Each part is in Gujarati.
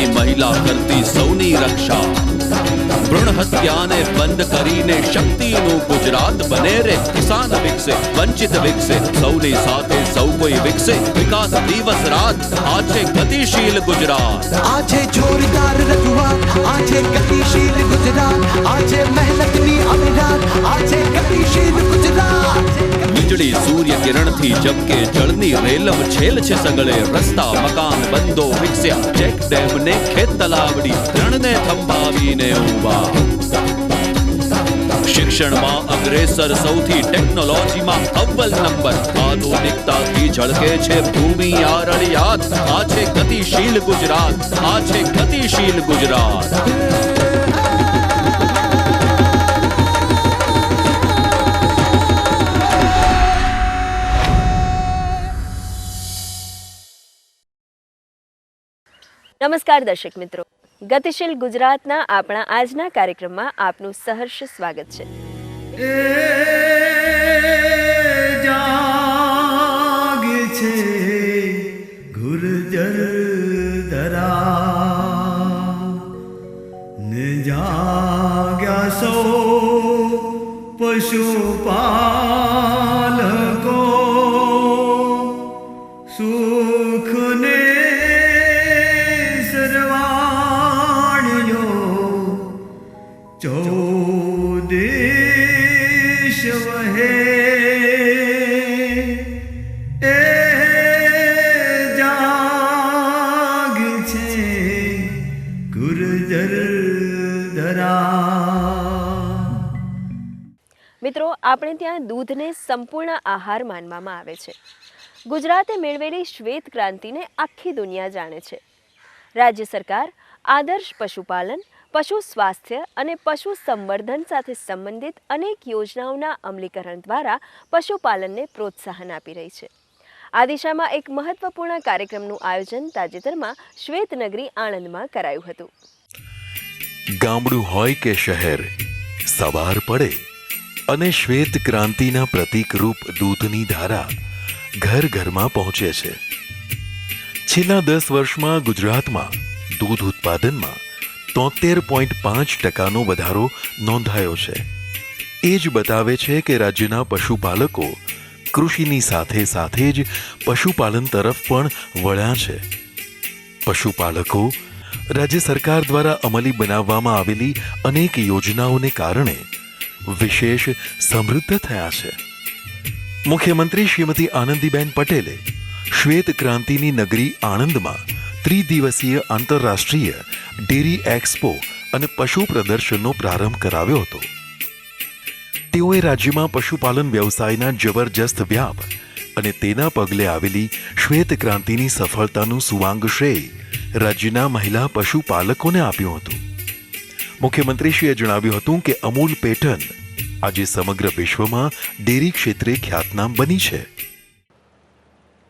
દેશની મહિલા કરતી સૌની રક્ષા. ભ્રૂણ હત્યાને બંધ કરીને શક્તિનું ગુજરાત બને રે. કિસાન વિકસે, વંચિત વિકસે, સૌની સાથે સૌ કોઈ વિકસે. વિકાસ દિવસ રાત, આ છે ગતિશીલ ગુજરાત. આ છે જોરદાર રજૂઆત, આ છે ગતિશીલ ગુજરાત, આ છે મહેનતની અવિરાત, આ છે ગતિશીલ ગુજરાત. વીજળી સૂર્ય કિરણથી જબકે જળની રેલમ છેલ છે સગળે. રસ્તા મકાન બંધો વિકસ્યા, ચેક ડેમ ને ખેત તલાવડી, રણને થંભાવીને ઊભા. શિક્ષણમાં અગ્રેસર સૌથી, ટેકનોલોજીમાં અવ્વલ નંબર. આધુનિકતાથી ઝળકે છે ભૂમિ આરળિયાત. આ છે ગતિશીલ ગુજરાત, આ છે ગતિશીલ ગુજરાત. નમસ્કાર દર્શક મિત્રો, ગતિશીલ ગુજરાતના આપણા આજના કાર્યક્રમમાં આપનું સહર્ષ સ્વાગત છે. જાગે છે ગુર્જર ધરા ને જાગ્યા સૌ પશુપાલકો સુખને ચૌદેશ વહે એ જાગ છે ગુર્જર ધરા. મિત્રો, આપણે ત્યાં દૂધને સંપૂર્ણ આહાર માનવામાં આવે છે. ગુજરાતે મેળવેલી શ્વેત ક્રાંતિને આખી દુનિયા જાણે છે. રાજ્ય સરકાર આદર્શ પશુપાલન, પશુ સ્વાસ્થ્ય અને પશુ સંવર્ધન સાથે સંબંધિત અનેક યોજનાઓના અમલીકરણ દ્વારા પશુપાલનને પ્રોત્સાહન આપી રહી છે. આ દિશામાં એક મહત્વપૂર્ણ કાર્યક્રમનું આયોજન તાજેતરમાં શ્વેતનગરી આણંદમાં કરાયું હતું. ગામડું હોય કે શહેર, સવાર પડે અને શ્વેત ક્રાંતિના પ્રતીકરૂપ દૂધની ધારા ઘર ઘરમાં પહોંચે છે. છેલ્લા 10 વર્ષમાં ગુજરાતમાં દૂધ ઉત્પાદનમાં 73.5% વધારો નોંધાયો છે. એ જ બતાવે છે કે રાજ્યના પશુપાલકો કૃષિની સાથે સાથે જ પશુપાલન તરફ પણ વળ્યા છે. પશુપાલકો રાજ્ય સરકાર દ્વારા અમલી બનાવવામાં આવેલી અનેક યોજનાઓને કારણે વિશેષ સમૃદ્ધ થયા છે. મુખ્યમંત્રી શ્રીમતી આનંદીબેન પટેલે શ્વેત ક્રાંતિની નગરી આણંદમાં ત્રિદિવસીય આંતરરાષ્ટ્રીય ડેરી એક્સપો અને પશુ પ્રદર્શનનો પ્રારંભ કરાવ્યો હતો. તેઓએ રાજ્યમાં પશુપાલન વ્યવસાયના જબરજસ્ત વ્યાપ અને તેના પગલે આવેલી શ્વેત ક્રાંતિની સફળતાનું સુવાંગ શ્રેય રાજ્યના મહિલા પશુપાલકોને આપ્યું હતું. મુખ્યમંત્રીશ્રીએ જણાવ્યું હતું કે અમૂલ પેટર્ન આજે સમગ્ર વિશ્વમાં ડેરી ક્ષેત્રે ખ્યાતનામ બની છે.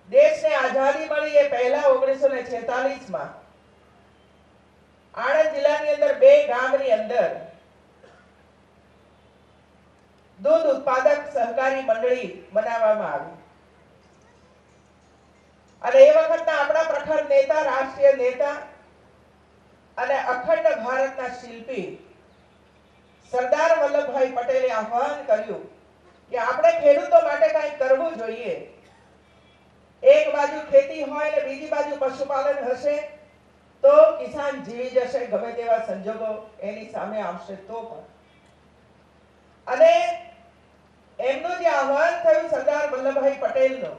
દેશને આઝાદી મળી એ પહેલા 1946માં આણંદ જિલ્લાની અંદર 2 ગામની અંદર દૂધ ઉત્પાદક સહકારી મંડળી બનાવવામાં આવી. અને એ વખતના આપણા પ્રખર નેતા, રાષ્ટ્રીય નેતા અને અખંડ ભારતના શિલ્પી સરદાર વલ્લભભાઈ પટેલે આહ્વાન કર્યું કે આપણે ખેડૂતો માટે કંઈક કરવું જોઈએ. એક બાજુ ખેતી હોય ને બીજી બાજુ પશુપાલન હશે તો કિસાન જીવી જશે, ગમે તેવા સંજોગો એની સામે આવશે તો પણ. અને એમનું જે આહ્વાન થયું સરદાર વલ્લભભાઈ પટેલનો,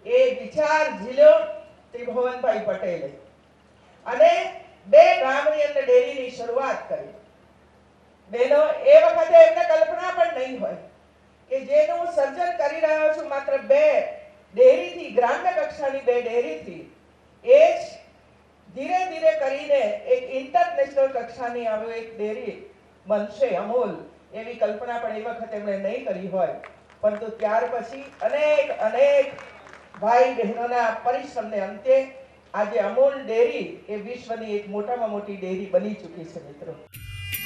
એ વિચાર ઝીલ્યો ત્રિભુવનભાઈ પટેલે અને 2 ગામની અંદર ડેરીની શરૂઆત કરી. બહેનો, એ વખતે એમને કલ્પના પણ નહીં હોય કે જેનું હું સર્જન કરી રહ્યો છું માત્ર 2 ડેરીથી, ગ્રામ્ય કક્ષાની 2 ડેરીથી, એ જ ધીરે ધીરે કરીને એક ઇન્ટરનેશનલ કક્ષાની આવી એક ડેરી બનશે અમૂલ, એવી કલ્પના પણ એ વખતે એમણે નહીં કરી હોય. પરંતુ ત્યાર પછી અનેક ભાઈ બહેનોના પરિશ્રમને અંતે આજે અમૂલ ડેરી એ વિશ્વની એક મોટામાં મોટી ડેરી બની ચૂકી છે. મિત્રો,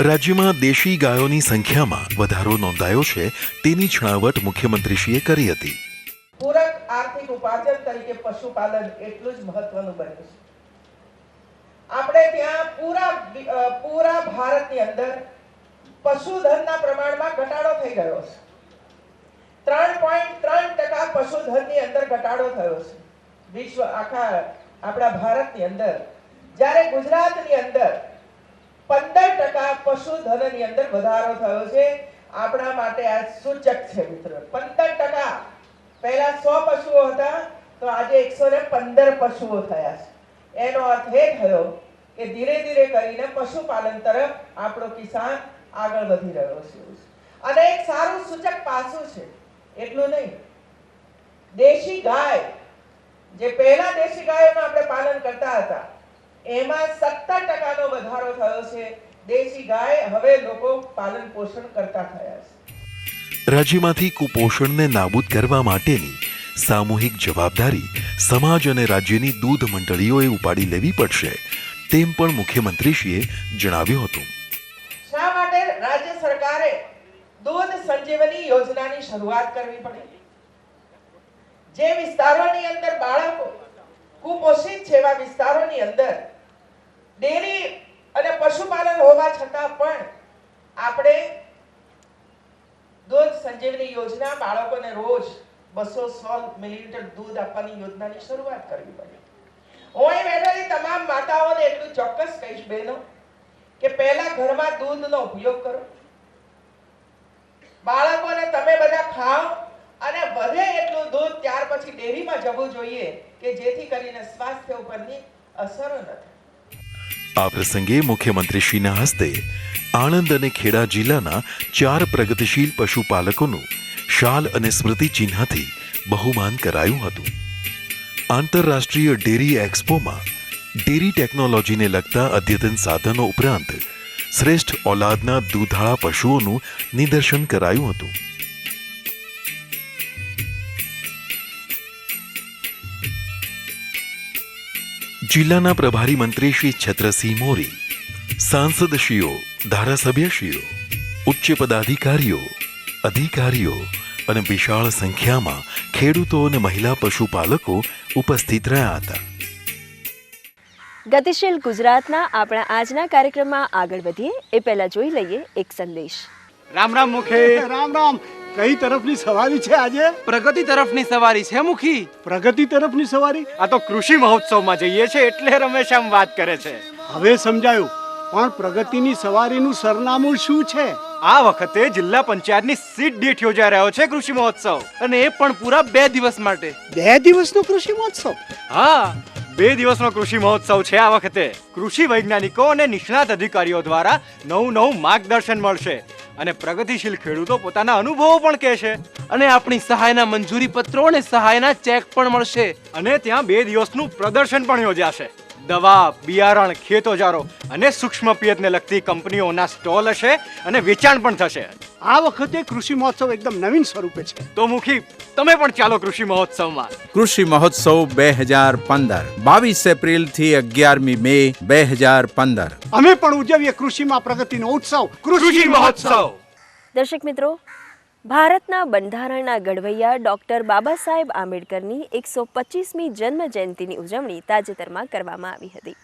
રાજ્યમાં દેશી ગાયોની સંખ્યામાં વધારો નોંધાયો છે તેની છણાવટ મુખ્યમંત્રીશ્રીએ કરી હતી. પૂરક આર્થિક ઉપાર્જન તરીકે પશુપાલન એટલું જ મહત્વનું બન્યું છે. આપણે ત્યાં પૂરા ભારતની અંદર પશુધનના પ્રમાણમાં ઘટાડો થઈ ગયો છે. 3.3% પશુધનની અંદર ઘટાડો થયો છે વિશ્વ આખા આપણા ભારતની અંદર, જ્યારે ગુજરાતની અંદર 15% પશુધનની અંદર વધારો થયો છે. આપણા માટે આ સૂચક છે મિત્રો. 15%. પહેલા 100 પશુઓ હતા તો આજે 115 પશુઓ થયા છે. એનો અર્થ એ થયો કે ધીરે ધીરે કરીને પશુપાલન તરફ આપણો કિસાન આગળ વધી રહ્યો છે. અને એક સારું સૂચક પાસું છે, એટલું નહીં, દેશી ગાય, જે પહેલા દેશી ગાયોનું આપણે પાલન કરતા હતા એમાં 17%નો વધારો થયો છે. દેશી ગાય હવે લોકો પાલન પોષણ કરતા થયા છે. રાજ્યમાંથી કુપોષણને નાબૂદ કરવા માટેની સામૂહિક જવાબદારી સમાજ અને રાજ્યની દૂધ મંડળીઓએ ઉપાડી લેવી પડશે, તેમ પણ મુખ્યમંત્રીશ્રીએ જણાવ્યું હતું. શા માટે રાજ્ય સરકારે દૂધ સંજીવની યોજનાની શરૂઆત કરવી પડી? જે વિસ્તારોની અંદર બાળકો કુપોષિત છે એવા વિસ્તારોની અંદર ડેરી અને પશુપાલન હોવા છતાં પણ આપણે દૂધ સંજીવની યોજના, બાળકોને રોજ 216 મિલીલીટર દૂધ આપવાની યોજનાની શરૂઆત કરવી પડી. હું અહીં બેઠેલી તમામ માતાઓને એટલું ચોક્કસ કહીશ બહેનો કે પહેલા ઘરમાં દૂધનો ઉપયોગ કરો, બાળકોને તમે બધા ખાઓ અને વધે એટલું દૂધ ત્યાર પછી ડેરીમાં જવું જોઈએ કે જેથી કરીને સ્વાસ્થ્ય ઉપરની અસરો ન થાય. આ પ્રસંગે મુખ્યમંત્રીશ્રીના હસ્તે આણંદ અને ખેડા જિલ્લાના 4 પ્રગતિશીલ પશુપાલકોનું શાલ અને સ્મૃતિ ચિહ્નથી બહુમાન કરાયું હતું. આંતરરાષ્ટ્રીય ડેરી એક્સપોમાં ડેરી ટેકનોલોજીને લગતા અદ્યતન સાધનો ઉપરાંત શ્રેષ્ઠ ઓલાદના દૂધાળા પશુઓનું નિદર્શન કરાયું હતું. જિલ્લાના પ્રભારી મંત્રી શ્રી છત્રસિંહ મોરી, સાંસદશ્રીઓ, ધારાસભ્યશ્રીઓ, ઉચ્ચ પદાધિકારીઓ, અધિકારીઓ અને વિશાળ સંખ્યામાં ખેડૂતો અને મહિલા પશુપાલકો ઉપસ્થિત રહ્યા હતા. ગતિશીલ ગુજરાતના આપણા આજના કાર્યક્રમમાં આગળ વધીએ એ પહેલા જોઈ લઈએ એક સંદેશ. રામ રામ મુખી. રામ રામ. કઈ તરફની સવારી છે આજે? પ્રગતિ તરફની સવારી છે મુખી. પ્રગતિ તરફની સવારી? આ તો કૃષિ મહોત્સવમાં જઈએ છે એટલે રમેશ આમ વાત કરે છે. હવે સમજાયું. પણ પ્રગતિની સવારીનું સરનામું શું છે? આ વખતે જિલ્લા પંચાયતની સીટ દીઠ યોજાઈ રહ્યો છે કૃષિ મહોત્સવ, અને એ પણ પૂરા 2 દિવસ માટે. 2 દિવસનો કૃષિ મહોત્સવ? હા, 2 દિવસનો કૃષિ મહોત્સવ છે આ વખતે. કૃષિ વૈજ્ઞાનિકો અને નિષ્ણાત અધિકારીઓ દ્વારા નવું માર્ગદર્શન મળશે અને પ્રગતિશીલ ખેડૂતો પોતાના અનુભવો પણ કહેશે, અને આપણી સહાયના મંજૂરી પત્રો અને સહાયના ચેક પણ મળશે. અને ત્યાં 2 દિવસનું પ્રદર્શન પણ યોજાશે. દવા, બિયારણ, ખેતોજારો અને સૂક્ષ્મ પિયતને લગતી કંપનીઓના સ્ટોલ હશે અને વેચાણ પણ થશે. આ વખતે કૃષિ મહોત્સવ એકદમ નવીન સ્વરૂપે છે. તો મુખી, તમે પણ ચાલો કૃષિ મહોત્સવમાં. કૃષિ મહોત્સવ 2015 22 એપ્રિલ થી 11મી મે 2015. અમે પણ ઉજવીએ કૃષિમાં પ્રગતિનો ઉત્સવ, કૃષિ મહોત્સવ. દર્શક મિત્રો, ભારતના બંધારણના ઘડવૈયા ડૉક્ટર બાબા સાહેબ આંબેડકરની 125મી જન્મ જયંતિની ઉજવણી તાજેતરમાં કરવામાં આવી હતી.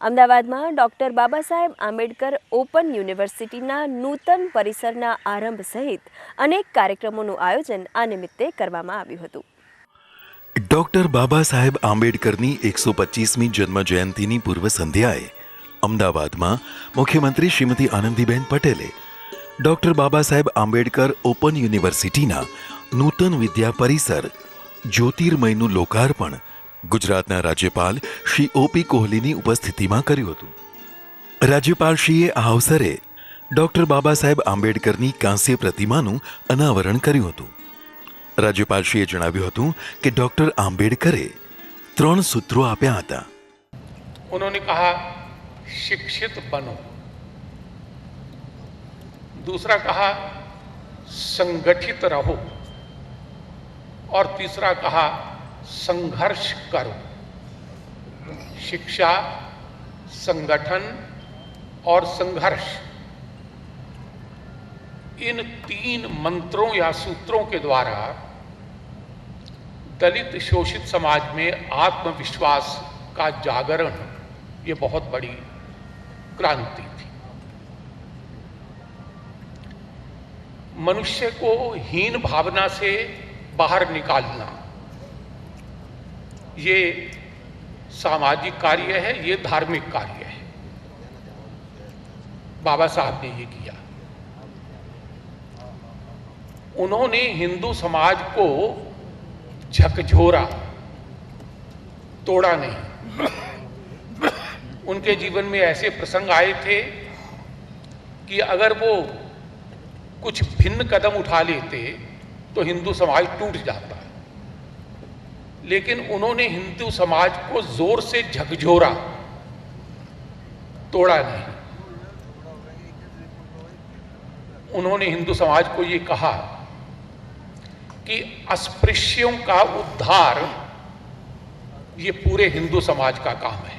અમદાવાદમાં ડૉક્ટર બાબા સાહેબ આંબેડકર ઓપન યુનિવર્સિટીના નૂતન પરિસરના આરંભ સહિત અનેક કાર્યક્રમોનું આયોજન આ નિમિત્તે કરવામાં આવ્યું હતું. ડોક્ટર બાબા સાહેબ આંબેડકરની 125મી જન્મ જયંતિની પૂર્વ સંધ્યાએ અમદાવાદમાં મુખ્યમંત્રી શ્રીમતી આનંદીબેન પટેલે ડોક્ટર બાબા સાહેબ આંબેડકર ઓપન યુનિવર્સિટીના નૂતન વિદ્યા પરિસર જ્યોતિર્મયનું લોકાર્પણ ગુજરાતના રાજ્યપાલ શ્રી OP કોહલીની ઉપસ્થિતિમાં કર્યું હતું. રાજ્યપાલશ્રીએ આ અવસરે ડોક્ટર બાબા સાહેબ આંબેડકરની કાંસ્ય પ્રતિમાનું અનાવરણ કર્યું હતું. રાજ્યપાલશ્રીએ જણાવ્યું હતું કે ડોક્ટર આંબેડકરે 3 સૂત્રો આપ્યા હતા. उन्होंने कहा शिक्षित बनो, दूसरा कहा संगठित रहो और तीसरा कहा संघर्ष करो. शिक्षा, संगठन और संघर्ष, इन 3 मंत्रों या सूत्रों के द्वारा दलित शोषित समाज में आत्मविश्वास का जागरण ये बहुत बड़ी क्रांति थी। मनुष्य को हीन भावना से बाहर निकालना ये सामाजिक कार्य है, ये धार्मिक कार्य है। बाबा साहब ने ये किया। उन्होंने हिंदू समाज को झकझोरा, तोड़ा नहीं। उनके जीवन में ऐसे प्रसंग आए थे कि अगर वो कुछ भिन्न कदम उठा लेते तो हिंदू समाज टूट जाता, लेकिन उन्होंने हिंदू समाज को जोर से झकझोरा, तोड़ा नहीं। उन्होंने हिंदू समाज को ये कहा कि अस्पृश्यों का उद्धार ये पूरे हिंदू समाज का काम है,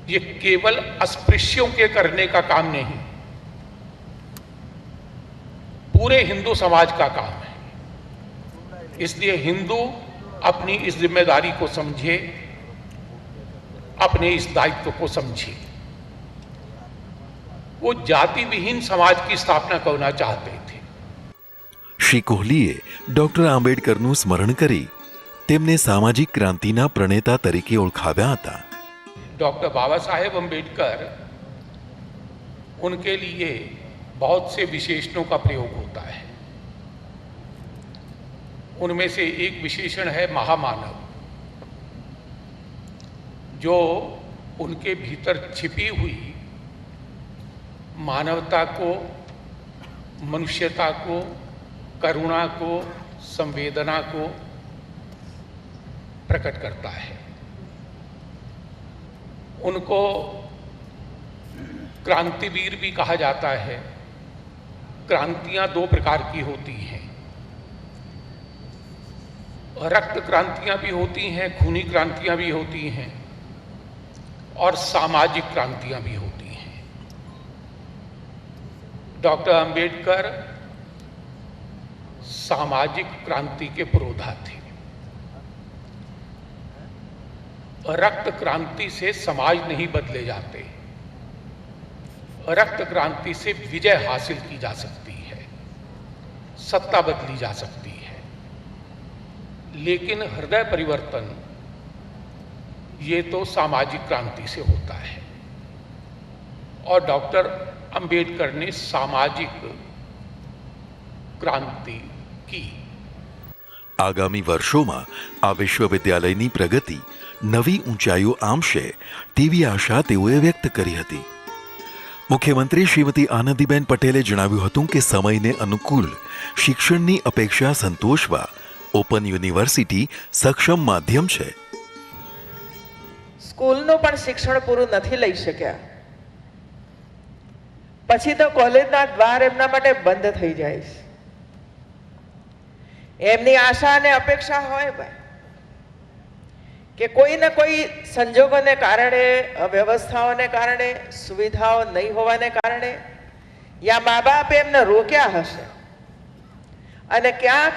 ये केवल अस्पृश्यों के करने का काम नहीं, पूरे हिंदू समाज का काम है। इसलिए हिंदू अपनी इस जिम्मेदारी को समझे, अपने इस दायित्व को समझे। वो जाति विहीन समाज की स्थापना करना चाहते थे। શ્રી કોહલીએ ડોક્ટર આંબેડકરનું સ્મરણ કરી તેમને સામાજિક ક્રાંતિના પ્રણેતા તરીકે ઓળખાવ્યા હતા। डॉक्टर बाबा साहेब अम्बेडकर, उनके लिए बहुत से विशेषणों का प्रयोग होता है। उनमें से एक विशेषण है महामानव, जो उनके भीतर छिपी हुई मानवता को, मनुष्यता को, करुणा को, संवेदना को प्रकट करता है। उनको क्रांतिवीर भी कहा जाता है। क्रांतियां दो प्रकार की होती हैं, रक्त क्रांतियां भी होती हैं, खूनी क्रांतियां भी होती हैं, और सामाजिक क्रांतियां भी होती हैं। डॉक्टर अंबेडकर सामाजिक क्रांति के पुरोधा थे। रक्त क्रांति से समाज नहीं बदले जाते, रक्त क्रांति से विजय हासिल की जा सकती है, सत्ता बदली जा सकती है, लेकिन हृदय परिवर्तन ये तो सामाजिक क्रांति से होता है। और डॉक्टर अंबेडकर ने सामाजिक क्रांति की। આગામી વર્ષોમાં આ વિશ્વવિદ્યાલયની પ્રગતિ નવી ઊંચાઈઓ આંબશે તેવી આશા તેઓએ વ્યક્ત કરી હતી। મુખ્યમંત્રી શ્રીમતી આનંદીબેન પટેલે જણાવ્યું હતું કે સમયને અનુકૂળ શિક્ષણની અપેક્ષા સંતોષવા ઓપન યુનિવર્સિટી સક્ષમ માધ્યમ છે। સ્કૂલનું પણ શિક્ષણ પૂરું નથી લઈ શક્યા પછી તો કોલેજના દ્વાર એમના માટે બંધ થઈ જાય છે। એમની આશા અને અપેક્ષા હોય ભાઈ કે કોઈ ને કોઈ સંજોગોને કારણે, અવ્યવસ્થાઓને કારણે, સુવિધાઓ નહીં હોવાને કારણે યા મા બાપે એમને રોક્યા હશે અને ક્યાંક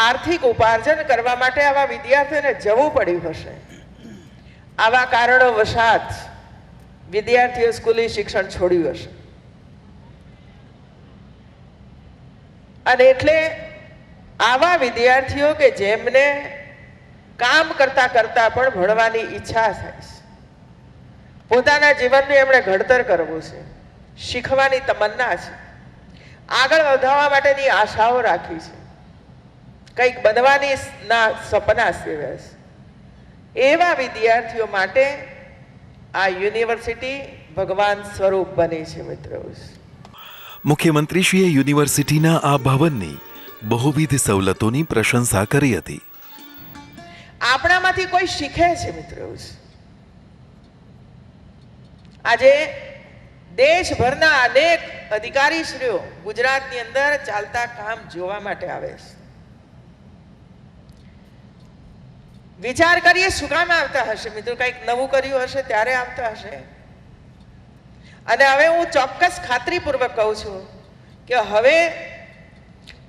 આર્થિક ઉપાર્જન કરવા માટે આવા વિદ્યાર્થીઓને જવું પડ્યું હશે। આવા કારણો વશાત વિદ્યાર્થીઓ સ્કૂલી શિક્ષણ છોડ્યું હશે અને એટલે આવા વિદ્યાર્થીઓ કે જેમને કામ કરતા કરતા પણ ભણવાની ઈચ્છા થાય છે, પોતાના જીવનનું એમણે ઘડતર કરવું છે, શીખવાની તમન્ના છે, આગળ વધારવા માટેની આશાઓ રાખી છે, કંઈક બનવાની ના સપના સેવ્યા છે, એવા વિદ્યાર્થીઓ માટે આ યુનિવર્સિટી ભગવાન સ્વરૂપ બની છે મિત્રો। મુખ્યમંત્રીશ્રીએ યુનિવર્સિટીના આ ભવનની બહુવિધ સવલતોની પ્રશંસા કરી હતી। આપણામાંથી કોઈ શીખે છે મિત્રો। આજે દેશભરના અનેક અધિકારીશ્રીઓ ગુજરાતની અંદર ચાલતા કામ જોવા માટે આવે છે। વિચાર કરીએ શું કામ આવતા હશે મિત્રો? કંઈક નવું કર્યું હશે ત્યારે આવતા હશે। અને હવે હું ચોક્કસ ખાતરીપૂર્વક કહું છું કે હવે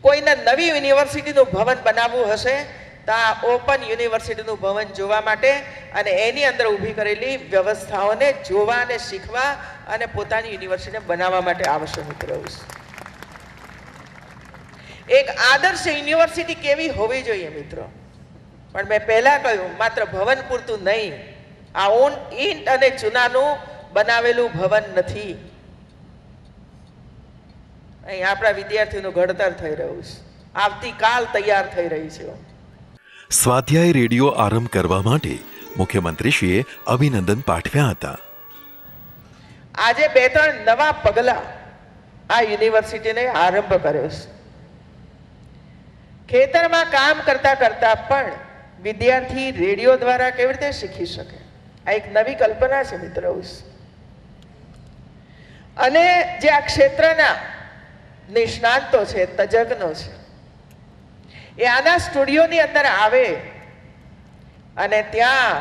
કોઈને નવી યુનિવર્સિટીનું ભવન બનાવવું હશે તો આ ઓપન યુનિવર્સિટીનું ભવન જોવા માટે અને એની અંદર ઊભી કરેલી વ્યવસ્થાઓને જોવા અને શીખવા અને પોતાની યુનિવર્સિટીને બનાવવા માટે આવશે મિત્રો. એક આદર્શ યુનિવર્સિટી કેવી હોવી જોઈએ મિત્રો? પણ મેં પહેલા કહ્યું, માત્ર ભવન પૂરતું નહીં. આ ઈંટ અને ચૂનાનું બનાવેલું ભવન નથી. અહીં આપણા વિદ્યાર્થીઓનું ઘડતર થઈ રહ્યું છે. આવતીકાલ તૈયાર થઈ રહી છે. સ્વાધ્યાય રેડિયો આરંભ કરવા માટે મુખ્યમંત્રીશ્રીએ અભિનંદન પાઠવ્યા હતા. આજે 2-3 નવા પગલા આ યુનિવર્સિટીને આરંભ કર્યો છે. ખેતરમાં કામ કરતા કરતા પણ વિદ્યાર્થી રેડિયો દ્વારા કેવી રીતે શીખી શકે, આ એક નવી કલ્પના છે મિત્રો. અને જે આ ક્ષેત્રના નિષ્ણાંતો છે, તજજ્ઞો છે, એ આના સ્ટુડિયોની અંદર આવે અને ત્યાં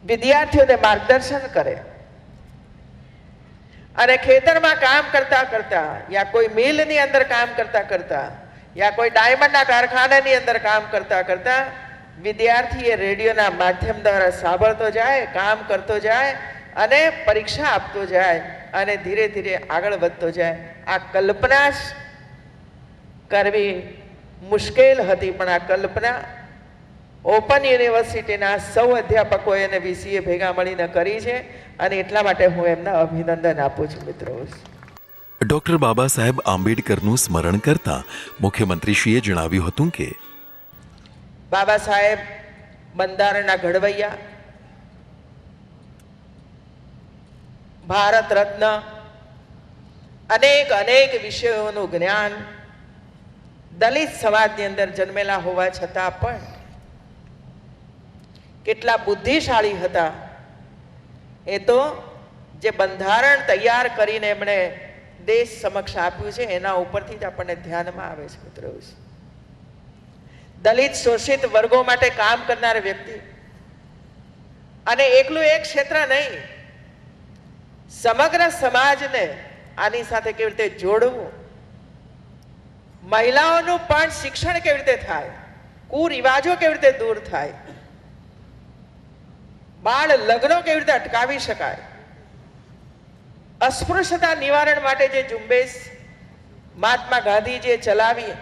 વિદ્યાર્થીઓને માર્ગદર્શન કરે અને ખેતરમાં કામ કરતા કરતા યા કોઈ મિલની અંદર કામ કરતા કરતા યા કોઈ ડાયમંડના કારખાનાની અંદર કામ કરતા કરતા વિદ્યાર્થી એ રેડિયોના માધ્યમ દ્વારા સાંભળતો જાય, કામ કરતો જાય અને પરીક્ષા આપતો જાય અને ધીરે ધીરે આગળ વધતો જાય. આ કલ્પના કરવી મુશ્કેલ હતી, પણ આ કલ્પના ઓપન યુનિવર્સિટીના સૌ અધ્યાપકોએ અને વીસીએ ભેગા મળીને કરી છે અને એટલા માટે હું એમને અભિનંદન આપું છું મિત્રો. ડોક્ટર બાબા સાહેબ આંબેડકરનું સ્મરણ કરતા મુખ્યમંત્રીશ્રીએ જણાવ્યું હતું કે બાબા સાહેબ બંધારણના ઘડવૈયા, ભારત રત્ન, અનેક વિષયોનું જ્ઞાન, દલિત સમાજની અંદર જન્મેલા હોવા છતાં પણ કેટલા બુદ્ધિશાળી હતા એ તો જે બંધારણ તૈયાર કરીને એમણે દેશ સમક્ષ આપ્યું છે એના ઉપરથી જ આપણને ધ્યાનમાં આવે છે મિત્રો. દલિત શોષિત વર્ગો માટે કામ કરનાર વ્યક્તિ, અને એકલું એક ક્ષેત્ર નહીં, સમગ્ર સમાજને આની સાથે કેવી રીતે જોડવું, મહિલાઓનું પણ શિક્ષણ કેવી રીતે થાય, કુરિવાજો કેવી રીતે દૂર થાય, બાળ લગ્નો કેવી રીતે અટકાવી શકાય, અસ્પૃશ્યતા નિવારણ માટે જે ઝુંબેશ મહાત્મા ગાંધીજીએ ચલાવી,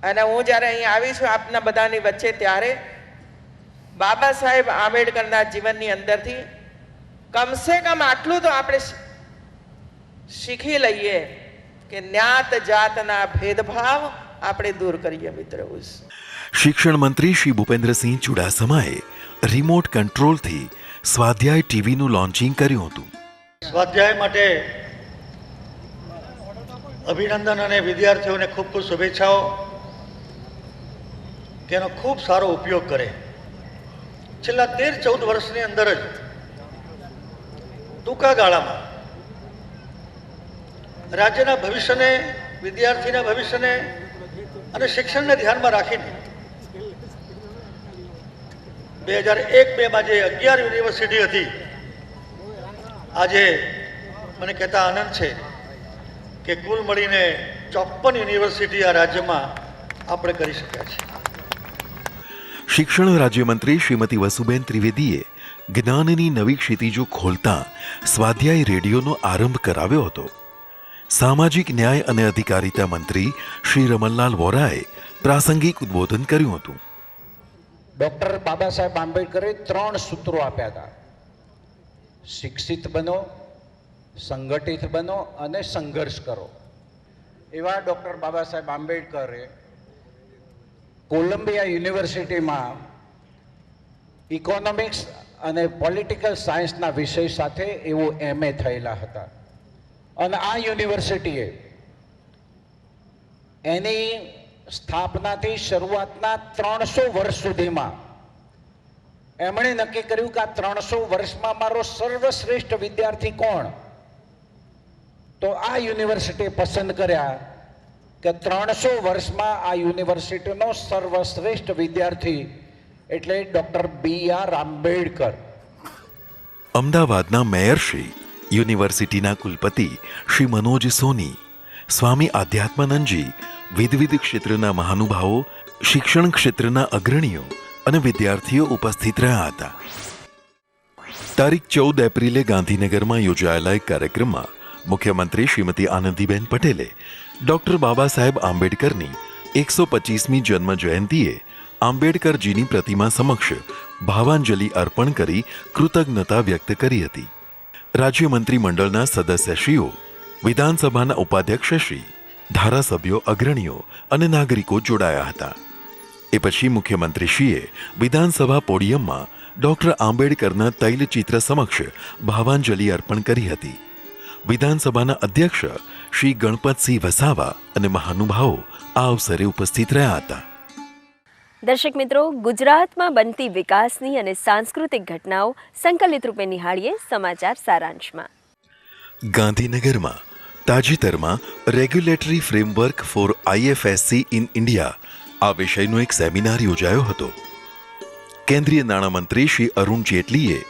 અને હું જ્યારે અહીં આવી છું આપના બધાની વચ્ચે, ત્યારે બાબા સાહેબ આંબેડકરના જીવનની અંદરથી કમસે કમ આટલું તો આપણે શીખી લઈએ કે જ્ઞાત જાતના ભેદભાવ આપણે દૂર કરીએ મિત્રો. શિક્ષણ મંત્રી શ્રી ભૂપેન્દ્રસિંહ ચુડાસમાએ રિમોટ કંટ્રોલથી સ્વાધ્યાય ટીવીનું લોન્ચિંગ કર્યું હતું. સ્વાધ્યાય માટે અભિનંદન અને વિદ્યાર્થીઓને ખૂબ ખૂબ શુભેચ્છાઓ. તેનો ખૂબ સારો ઉપયોગ કરે. છેલ્લા 13-14 વર્ષની અંદર જ ટૂંકા ગાળામાં રાજ્યના ભવિષ્યને, વિદ્યાર્થીના ભવિષ્યને અને શિક્ષણને ધ્યાનમાં રાખીને 2001-2માં જે 11 યુનિવર્સિટી હતી, આજે મને કહેતા આનંદ છે કે કુલ મળીને 54 યુનિવર્સિટી આ રાજ્યમાં આપણે કરી શક્યા છીએ. શિક્ષણ રાજ્યમંત્રી શ્રીમતી વસુબેન ત્રિવેદીએ જ્ઞાનની નવી ક્ષિતિજો ખોલતા સ્વાધ્યાય રેડિયોનો આરંભ કરાવ્યો હતો. સામાજિક ન્યાય અને અધિકારિતા મંત્રી શ્રી રમણલાલ વોરાએ પ્રાસંગિક ઉદ્બોધન કર્યું હતું. ડોક્ટર બાબા સાહેબ આંબેડકરે 3 સૂત્રો આપ્યા હતા: શિક્ષિત બનો, સંગઠિત બનો અને સંઘર્ષ કરો. એવા ડોક્ટર બાબા સાહેબ આંબેડકરે કોલંબિયા યુનિવર્સિટીમાં ઇકોનોમિક્સ અને પોલિટિકલ સાયન્સના વિષય સાથે એવું MA થયેલા હતા. અને આ યુનિવર્સિટીએ એની સ્થાપનાથી શરૂઆતના 300 વર્ષ સુધીમાં એમણે નક્કી કર્યું કે આ 300 વર્ષમાં મારો સર્વશ્રેષ્ઠ વિદ્યાર્થી કોણ? તો આ યુનિવર્સિટીએ પસંદ કર્યા કે 300 વર્ષમાં આ યુનિવર્સિટીનો સર્વશ્રેષ્ઠ વિદ્યાર્થી એટલે ડોક્ટર BR આંબેડકર. અમદાવાદના મેયર શ્રી, યુનિવર્સિટીના કુલપતિ શ્રી મનોજ સોની, સ્વામી આધ્યાત્માનંદજી, વિવિધ ક્ષેત્રના મહાનુભાવો શિક્ષણ ક્ષેત્રના અગ્રણીઓ અને વિદ્યાર્થીઓ ઉપસ્થિત રહ્યા હતા. તારીખ 14 એપ્રિલે ગાંધીનગરમાં યોજાયેલા એક કાર્યક્રમમાં મુખ્યમંત્રી શ્રીમતી આનંદીબેન પટેલે ડોક્ટર બાબા સાહેબ આંબેડકરની 125મી જન્મ જયંતિએ આંબેડકરજીની પ્રતિમા સમક્ષ ભાવાંજલિ અર્પણ કરી કૃતજ્ઞતા વ્યક્ત કરી હતી. રાજ્ય મંત્રીમંડળના સદસ્યશ્રીઓ, વિધાનસભાના ઉપાધ્યક્ષશ્રી, ધારાસભ્યો, અગ્રણીઓ અને નાગરિકો જોડાયા હતા. એ પછી મુખ્યમંત્રીશ્રીએ વિધાનસભા પોડિયમમાં ડોક્ટર આંબેડકરના તૈલચિત્ર સમક્ષ ભાવાંજલિ અર્પણ કરી હતી. વિધાનસભાના અધ્યક્ષ શ્રી ગણપતસિંહ વસાવા અને મહાનુભાવો આ અવસરે ઉપસ્થિત રહ્યા હતા. દર્શક મિત્રો, ગુજરાતમાં બનતી વિકાસની અને સાંસ્કૃતિક ઘટનાઓ સંકલિત રૂપે નિહાળીએ સમાચાર સારાંશમાં. ગાંધીનગરમાં તાજેતરમાં regulatory framework for IFSC in India આ વિષયનો એક સેમિનાર યોજાયો હતો. કેન્દ્રીય નાણામંત્રી શ્રી અરુણ જેટલીએ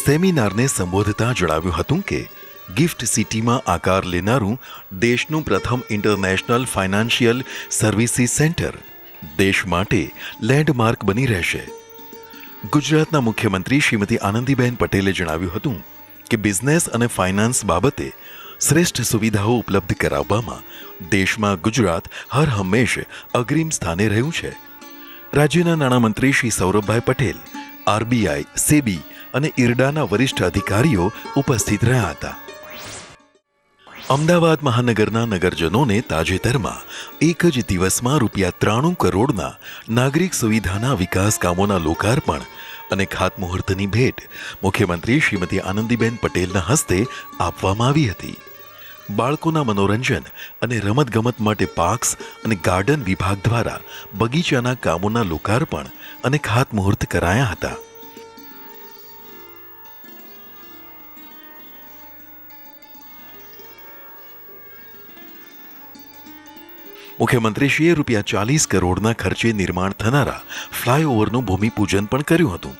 સેમિનારને સંબોધતા જણાવ્યું હતું કે ગિફ્ટ સિટીમાં આકાર લેનારું દેશનું પ્રથમ ઇન્ટરનેશનલ ફાઇનાન્શિયલ સર્વિસીસ સેન્ટર દેશ માટે લેન્ડમાર્ક બની રહેશે. ગુજરાતના મુખ્યમંત્રી શ્રીમતી આનંદીબેન પટેલે જણાવ્યું હતું કે બિઝનેસ અને ફાઇનાન્સ બાબતે શ્રેષ્ઠ સુવિધાઓ ઉપલબ્ધ કરાવવામાં દેશમાં ગુજરાત હર હંમેશ અગ્રીમ સ્થાને રહ્યું છે. રાજ્યના નાણામંત્રી શ્રી સૌરભભાઈ પટેલ, RBI, સેબી અને ઇરડાના વરિષ્ઠ અધિકારીઓ ઉપસ્થિત રહ્યા હતા. અમદાવાદ મહાનગરના નગરજનોને તાજેતરમાં એક જ દિવસમાં ₹93 કરોડના નાગરિક સુવિધાના વિકાસ કામોના લોકાર્પણ અને ખાતમુહૂર્તની ભેટ મુખ્યમંત્રી શ્રીમતી આનંદીબેન પટેલના હસ્તે આપવામાં આવી હતી. બાળકોના મનોરંજન અને રમતગમત માટે પાર્ક્સ અને ગાર્ડન વિભાગ દ્વારા બગીચાના કામોના લોકાર્પણ અને ખાતમુહૂર્ત કરાયા હતા. મુખ્યમંત્રીશ્રીએ ₹40 કરોડના ખર્ચે નિર્માણ થનારા ફ્લાયઓવરનું ભૂમિપૂજન પણ કર્યું હતું.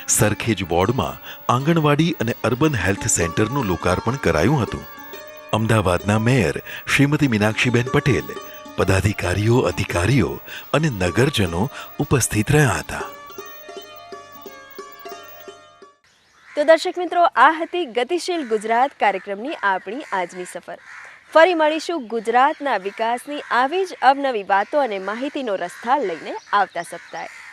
સરખેજ વોર્ડમાં આંગણવાડી અને અર્બન હેલ્થ સેન્ટરનું લોકાર્પણ કરાયું હતું. અમદાવાદના મેયર શ્રીમતી મીનાક્ષીબેન પટેલ, પદાધિકારીઓ, અધિકારીઓ અને નગરજનો ઉપસ્થિત રહ્યા હતા. તો દર્શક મિત્રો, આ હતી ગતિશીલ ગુજરાત કાર્યક્રમની આપણી આજની સફર. ફરી મળીશું ગુજરાતના વિકાસની આવી જ અવનવી વાતો અને માહિતીનો રસથાળ લઈને આવતા સપ્તાહે.